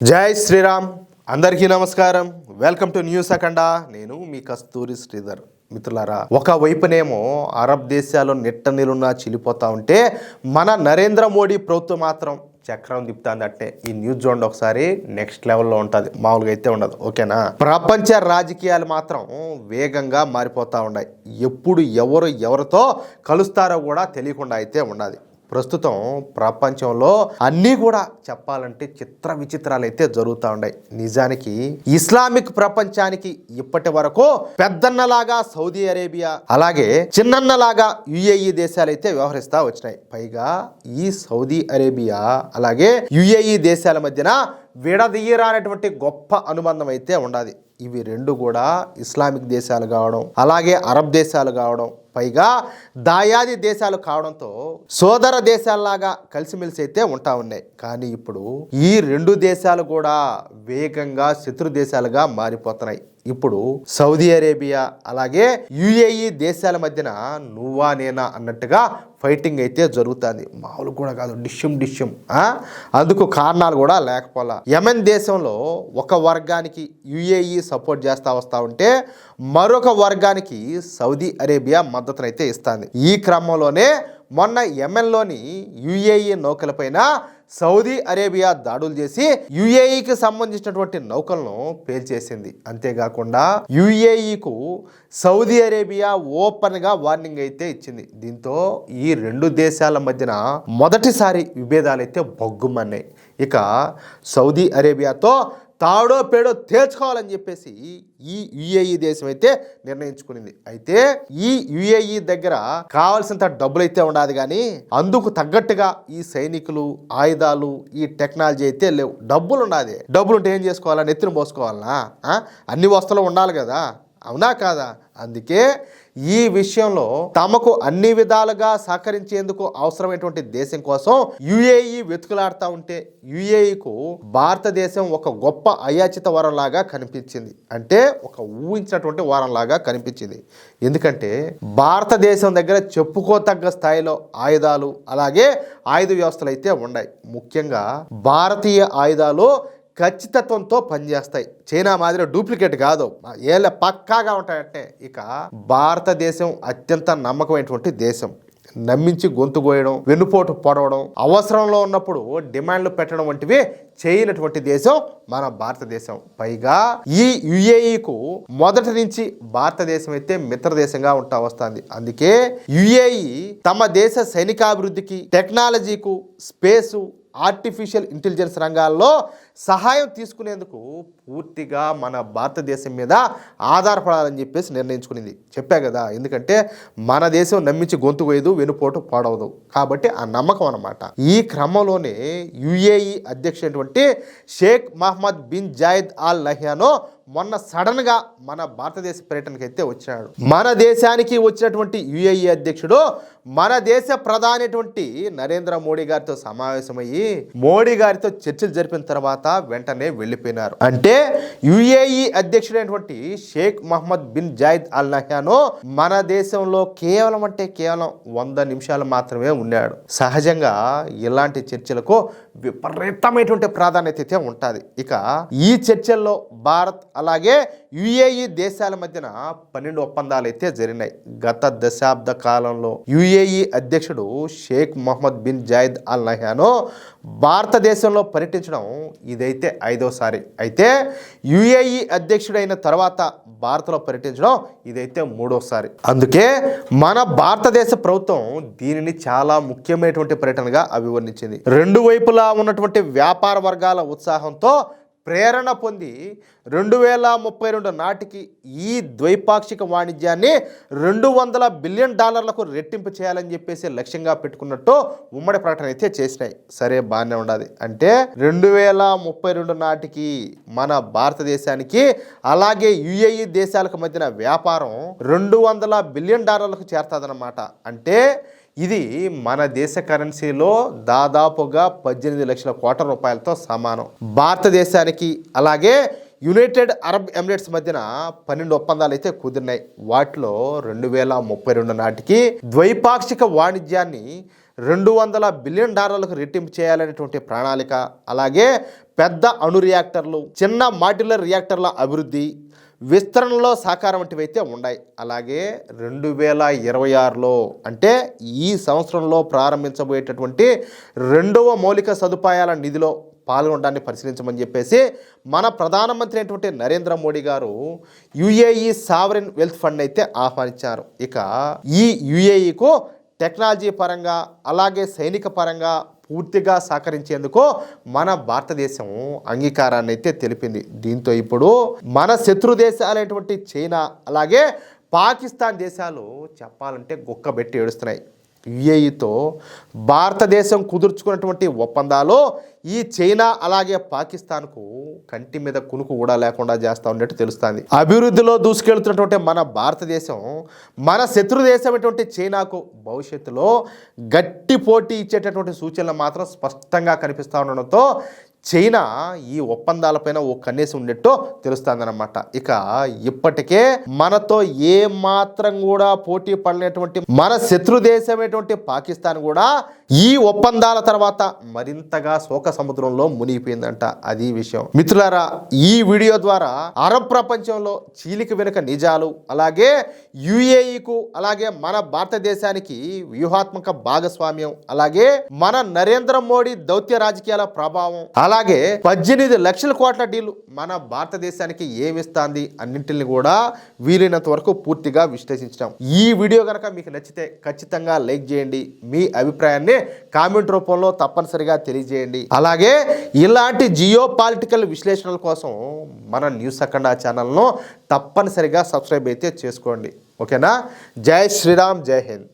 జై శ్రీరామ్. అందరికీ నమస్కారం. వెల్కమ్ టు న్యూస్ అఖండ. నేను మీ కస్తూరి శ్రీధర్. మిత్రులారా, ఒకవైపునేమో అరబ్ దేశాలు నిట్ట నిలున్నా చిలిపోతా ఉంటే మన నరేంద్ర మోడీ ప్రభుత్వం మాత్రం చక్రం తిప్పుతుంది. అంటే ఈ న్యూస్ చూడండి ఒకసారి, నెక్స్ట్ లెవెల్లో ఉంటుంది, మామూలుగా అయితే ఉండదు. ఓకేనా? ప్రపంచ రాజకీయాలు మాత్రం వేగంగా మారిపోతూ ఉన్నాయి. ఎప్పుడు ఎవరితో కలుస్తారో కూడా తెలియకుండా అయితే ఉన్నది. ప్రస్తుతం ప్రపంచంలో అన్నీ కూడా చెప్పాలంటే చిత్ర విచిత్రాలు అయితే జరుగుతూ ఉన్నాయి. నిజానికి ఇస్లామిక్ ప్రపంచానికి ఇప్పటి వరకు పెద్దన్నలాగా సౌదీ అరేబియా, అలాగే చిన్నన్నలాగా యుఏఈ దేశాలు అయితే వ్యవహరిస్తూ వచ్చినాయి. పైగా ఈ సౌదీ అరేబియా అలాగే యుఏఈ దేశాల మధ్యన విడదీయరానటువంటి గొప్ప అనుబంధం అయితే ఉండాలి. ఇవి రెండు కూడా ఇస్లామిక్ దేశాలు కావడం, అలాగే అరబ్ దేశాలు కావడం, పైగా దాయాది దేశాలు కావడంతో సోదర దేశాల్లాగా కలిసిమెలిసి అయితే ఉంటా ఉన్నాయి. కానీ ఇప్పుడు ఈ రెండు దేశాలు కూడా వేగంగా శత్రు దేశాలుగా మారిపోతున్నాయి. ఇప్పుడు సౌదీ అరేబియా అలాగే యుఏఈ దేశాల మధ్యన నువ్వా నేనా అన్నట్టుగా ఫైటింగ్ అయితే జరుగుతుంది. మామూలు కూడా కాదు, డిష్యం. అందుకు కారణాలు కూడా లేకపోలా. యెమెన్ దేశంలో ఒక వర్గానికి యుఏఈ సపోర్ట్ చేస్తా వస్తూ ఉంటే మరొక వర్గానికి సౌదీ అరేబియా మద్దతునైతే ఇస్తుంది. ఈ క్రమంలోనే మొన్న యెమెన్లోని యుఏఈ నౌకలపైన సౌదీ అరేబియా దాడులు చేసి యుఏఈకి సంబంధించినటువంటి నౌకలను పేల్చేసింది. అంతేకాకుండా యుఏఈకు సౌదీ అరేబియా ఓపెన్గా వార్నింగ్ అయితే ఇచ్చింది. దీంతో ఈ రెండు దేశాల మధ్యన మొదటిసారి విభేదాలు అయితే బొగ్గుమన్నాయి. ఇక సౌదీ అరేబియాతో తాడో పేడో తేల్చుకోవాలని చెప్పేసి ఈ యుఏఈ దేశం అయితే నిర్ణయించుకునింది. అయితే ఈ యుఏఈ దగ్గర కావాల్సినంత డబ్బులు అయితే ఉండాలి, కానీ అందుకు తగ్గట్టుగా ఈ సైనికులు, ఆయుధాలు, ఈ టెక్నాలజీ అయితే లేవు. డబ్బులు ఉండాలి. డబ్బులు ఉంటే ఏం చేసుకోవాలా? నెత్తిన పోసుకోవాలనా? అన్ని వస్తువులు ఉండాలి కదా, అవునా కాదా? అందుకే ఈ విషయంలో తమకు అన్ని విధాలుగా సహకరించేందుకు అవసరమైనటువంటి దేశం కోసం యుఏఈ వెతుకులాడుతూ ఉంటే యుఏఈకు భారతదేశం ఒక గొప్ప అయాచిత వరంలాగా కనిపించింది. అంటే ఒక ఊహించినటువంటి వరంలాగా కనిపించింది. ఎందుకంటే భారతదేశం దగ్గర చెప్పుకోతగ్గ స్థాయిలో ఆయుధాలు అలాగే ఆయుధ వ్యవస్థలు అయితే ఉన్నాయి. ముఖ్యంగా భారతీయ ఆయుధాలు ఖచ్చితత్వంతో పనిచేస్తాయి. చైనా మాదిరి డూప్లికేట్ కాదు, ఏళ్ళ పక్కాగా ఉంటాయంటే. ఇక భారతదేశం అత్యంత నమ్మకమైనటువంటి దేశం. నమ్మించి గొంతు కోయడం, వెన్నుపోటు పొడవడం, అవసరంలో ఉన్నప్పుడు డిమాండ్లు పెట్టడం వంటివి చేయనటువంటి దేశం మన భారతదేశం. పైగా ఈ యుఏఈకు మొదటి నుంచి భారతదేశం అయితే మిత్ర దేశంగా ఉంటా వస్తుంది. అందుకే యుఏఈ తమ దేశ సైనికాభివృద్ధికి, టెక్నాలజీకు, స్పేసు, ఆర్టిఫిషియల్ ఇంటెలిజెన్స్ రంగాల్లో సహాయం తీసుకునేందుకు పూర్తిగా మన భారతదేశం మీద ఆధారపడాలని చెప్పేసి నిర్ణయించుకునేది. చెప్పా కదా, ఎందుకంటే మన దేశం నమ్మించి గొంతు కోయదు, వెనుపోటు పాడవదు. కాబట్టి ఆ నమ్మకం అన్నమాట. ఈ క్రమంలోనే యుఏఈ అధ్యక్షుడైనటువంటి Sheikh Mohammed bin Zayed Al Nahyan మొన్న సడన్గా మన భారతదేశ పర్యటనకి అయితే వచ్చాడు. మన దేశానికి వచ్చినటువంటి యుఏఈ అధ్యక్షుడు మన దేశ ప్రధాని నరేంద్ర మోడీ గారితో సమావేశమయ్యి మోడీ గారితో చర్చలు జరిపిన తర్వాత వెంటనే వెళ్ళిపోయినారు. అంటే యుఏఈ అధ్యక్షుడైనటువంటి Sheikh Mohammed bin Zayed Al Nahyan మన దేశంలో కేవలం 100 నిమిషాలు మాత్రమే ఉన్నాడు. సహజంగా ఇలాంటి చర్చలకు విపరీతమైనటువంటి ప్రాధాన్యత అయితే ఉంటుంది. ఇక ఈ చర్చల్లో భారత్ అలాగే యుఏఈ దేశాల మధ్యన 12 ఒప్పందాలు అయితే జరిగినాయి. గత దశాబ్ద కాలంలో యుఏఈ అధ్యక్షుడు Sheikh Mohammed bin Zayed Al Nahyan భారతదేశంలో పర్యటించడం ఇదైతే 5వసారి. అయితే యుఏఈ అధ్యక్షుడైన తర్వాత భారత్లో పర్యటించడం ఇదైతే 3వసారి. అందుకే మన భారతదేశ ప్రభుత్వం దీనిని చాలా ముఖ్యమైనటువంటి పర్యటనగా అభివర్ణించింది. రెండు వైపులా ఉన్నటువంటి వ్యాపార వర్గాల ఉత్సాహంతో ప్రేరణ పొంది 2032 నాటికి ఈ ద్వైపాక్షిక వాణిజ్యాన్ని $200 బిలియన్ రెట్టింపు చేయాలని చెప్పేసి లక్ష్యంగా పెట్టుకున్నట్టు ఉమ్మడి ప్రకటన అయితే చేసినాయి. సరే, బాగానే ఉండాలి. అంటే 2032 నాటికి మన భారతదేశానికి అలాగే యుఏఈ దేశాలకు మధ్యన వ్యాపారం $200 బిలియన్ చేరుతుందన్నమాట. అంటే ఇది మన దేశ కరెన్సీలో దాదాపుగా 18 లక్షల కోట్ల రూపాయలతో సమానం. భారతదేశానికి అలాగే యునైటెడ్ అరబ్ ఎమిరేట్స్ మధ్యన 12 ఒప్పందాలు అయితే కుదిరినాయి. వాటిలో 2032 నాటికి ద్వైపాక్షిక వాణిజ్యాన్ని $200 బిలియన్ రెట్టింపు చేయాలనేటువంటి ప్రణాళిక, అలాగే పెద్ద అణు రియాక్టర్లు, చిన్న మాడ్యులర్ రియాక్టర్ల అభివృద్ధి, విస్తరణలో సహకారం వంటివి అయితే ఉన్నాయి. అలాగే 2026లో అంటే ఈ సంవత్సరంలో ప్రారంభించబోయేటటువంటి 2వ మౌలిక సదుపాయాల నిధిలో పాల్గొనడాన్ని పరిశీలించమని చెప్పేసి మన ప్రధానమంత్రి అయినటువంటి నరేంద్ర మోడీ గారు యుఏఈ సావరెన్ వెల్త్ ఫండ్ అయితే ఆహ్వానించారు. ఇక ఈ యుఏఈకు టెక్నాలజీ పరంగా అలాగే సైనిక పరంగా పూర్తిగా సహకరించేందుకు మన భారతదేశం అంగీకారాన్ని అయితే తెలిపింది. దీంతో ఇప్పుడు మన శత్రు దేశాలైనటువంటి చైనా అలాగే పాకిస్తాన్ దేశాలు చెప్పాలంటే గుక్కబెట్టి ఏడుస్తున్నాయి. యుఏఈతో భారతదేశం కుదుర్చుకున్నటువంటి ఒప్పందాలు ఈ చైనా అలాగే పాకిస్తాన్కు కంటి మీద కునుకు కూడా లేకుండా చేస్తూ ఉన్నట్టు తెలుస్తుంది. అభివృద్ధిలో దూసుకెళ్తున్నటువంటి మన భారతదేశం మన శత్రు దేశమైనటువంటి చైనాకు భవిష్యత్తులో గట్టి పోటీ ఇచ్చేటటువంటి సూచనలు మాత్రం స్పష్టంగా కనిపిస్తూ ఉండడంతో చైనా ఈ ఒప్పందాలపైన ఓ కన్నేసి ఉన్నట్టు తెలుస్తుందన్నమాట. ఇక ఇప్పటికే మనతో ఏ మాత్రం కూడా పోటీ పడలేటువంటి మన శత్రు దేశమైనటువంటి పాకిస్తాన్ కూడా ఈ ఒప్పందాల తర్వాత మరింతగా శోక సముద్రంలో మునిగిపోయిందంట. అది విషయం. మిత్రులారా, ఈ వీడియో ద్వారా అరబ్ ప్రపంచంలో చీలిక వెనుక నిజాలు, అలాగే యుఏఈకు అలాగే మన భారతదేశానికి వ్యూహాత్మక భాగస్వామ్యం, అలాగే మన నరేంద్ర మోడీ దౌత్య రాజకీయాల ప్రభావం, అలాగే 18 లక్షల కోట్ల డీల్ మన భారతదేశానికి ఏమిస్తుంది అన్నింటిని కూడా వీలైనంత వరకు పూర్తిగా విశ్లేషించాం. ఈ వీడియో కనుక మీకు నచ్చితే ఖచ్చితంగా లైక్ చేయండి. మీ అభిప్రాయాన్ని కామెంట్ రూపంలో తప్పనిసరిగా తెలియజేయండి. అలాగే ఇలాంటి జియో పాలిటికల్ విశ్లేషణల కోసం మన న్యూస్ అఖండ ఛానల్ను తప్పనిసరిగా సబ్స్క్రైబ్ అయితే చేసుకోండి. ఓకేనా? జై శ్రీరామ్, జై హింద్.